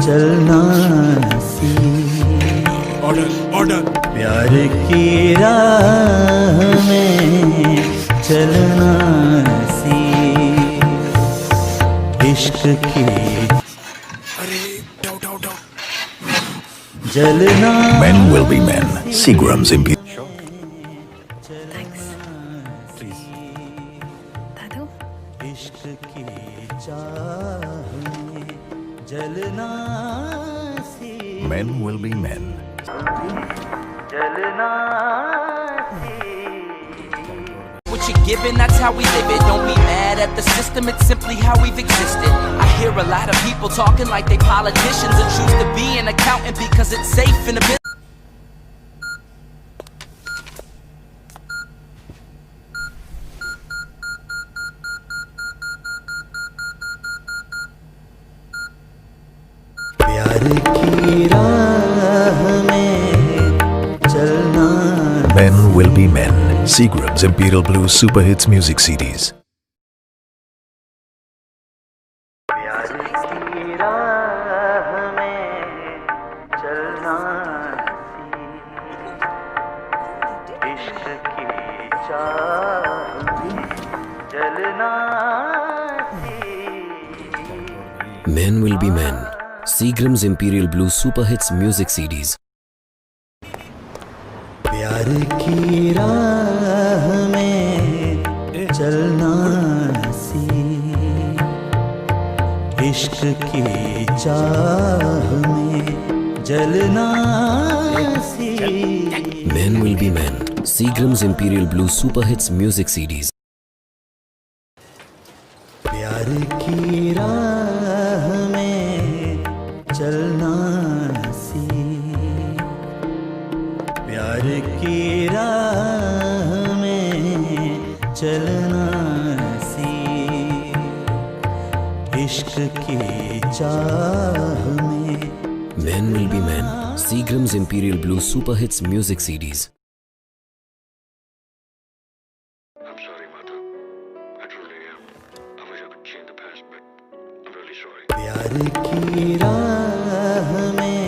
चलना नसीब, ऑर्डर प्यार की राह में चलना नसीब, इश्क की अरे डाउ जलना Men will be men. Seagram's Imperial. Thanks. दादू इश्क की चाह में जलना सी, Men will be men. जलना What you're given, that's how we live it. Don't be mad at the system, it's simply how we've existed. I hear a lot of people talking like they politicians and choose to be an accountant because it's safe in a business. प्यार की राह में चलना, Men will be men. Seagram's Imperial Blue Super Hits Music CDs. प्यार की राह में चलना सी, इश्क की चाह में जलना सी, Men will be men. Seagram's Imperial Blue Super Hits Music CDs. प्यार की राह में चलना सी, इश्क की चाह में जलना सी, Men will be men. Seagram's Imperial Blue Super Hits Music CDs. प्यार की राह में चलना सी, प्यार की राह में चलना सी, इश्क की चाह में Men will be men. Seagram's Imperial Blue Super Hits Music CDs. I'm sorry, Mother. I truly am. I wish I could change the past, but I'm really sorry. प्यार की राह में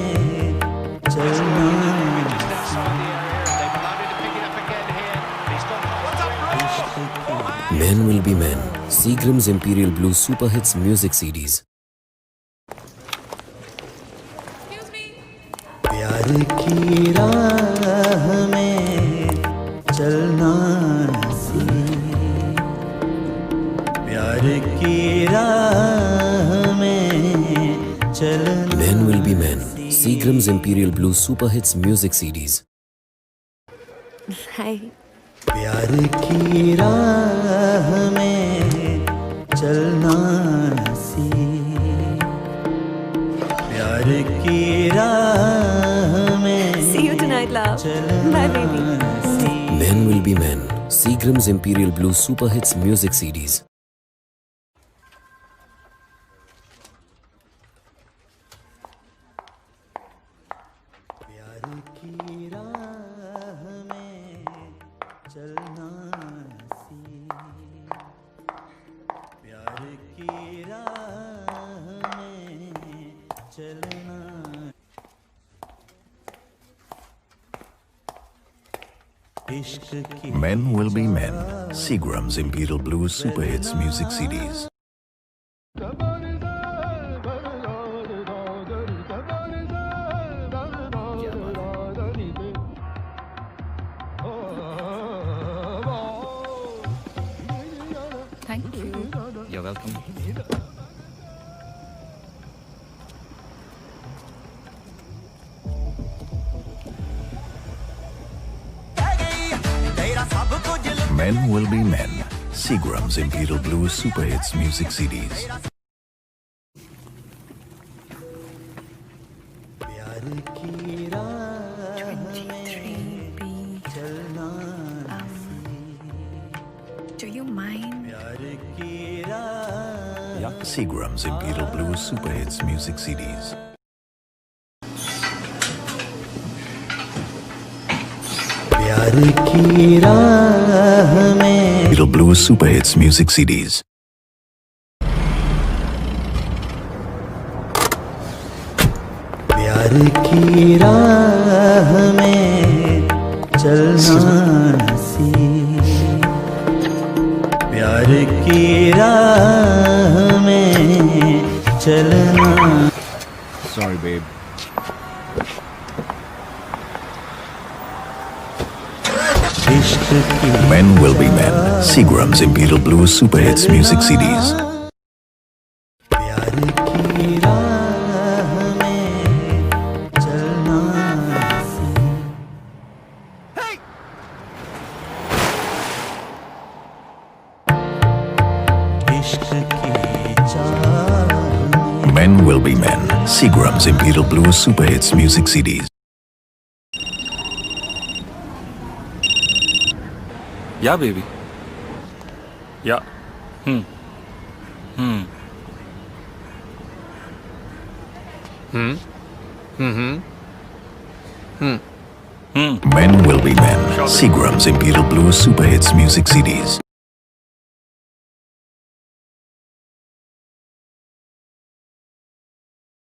चलना, Men will be men. Seagram's Imperial Blue Super Hits Music CDs. प्यार की राह में चलना सी, प्यार की राह में चलना, Men will be men. Seagram's Imperial Blue Super Hits Music CDs. Hi. प्यार की राह में चलना सी, प्यार की राह में See you tonight, love. Bye, baby. Men will be men. Seagram's Imperial Blue Super Hits Music CDs. प्यार की राह में चलना सी, प्यार की राह में चलना, इश्क की Men will be men. Seagram's Imperial Blue Super Hits Music CDs. Thank you. You're welcome. Men will be men. Seagram's Imperial Blue Super Hits Music CDs. प्यार की राह में चलना सी, Do you mind? प्यार की राह Seagram's Imperial Blue Super Hits Music CDs. प्यार की राह में Imperial Blue Super Hits Music CDs. प्यार की राह में चलना सीख, प्यार की राह में चलना। Sorry, babe. इश्क की Men will be men. Seagram's Imperial Blue Super Hits Music CDs. प्यार की राह में चलना सीख, इश्क की चाह में Men will be men. Seagram's Imperial Blue Super Hits Music CDs. Yeah, baby. Yeah. Men will be men. Seagram's Imperial Blue Super Hits Music CDs.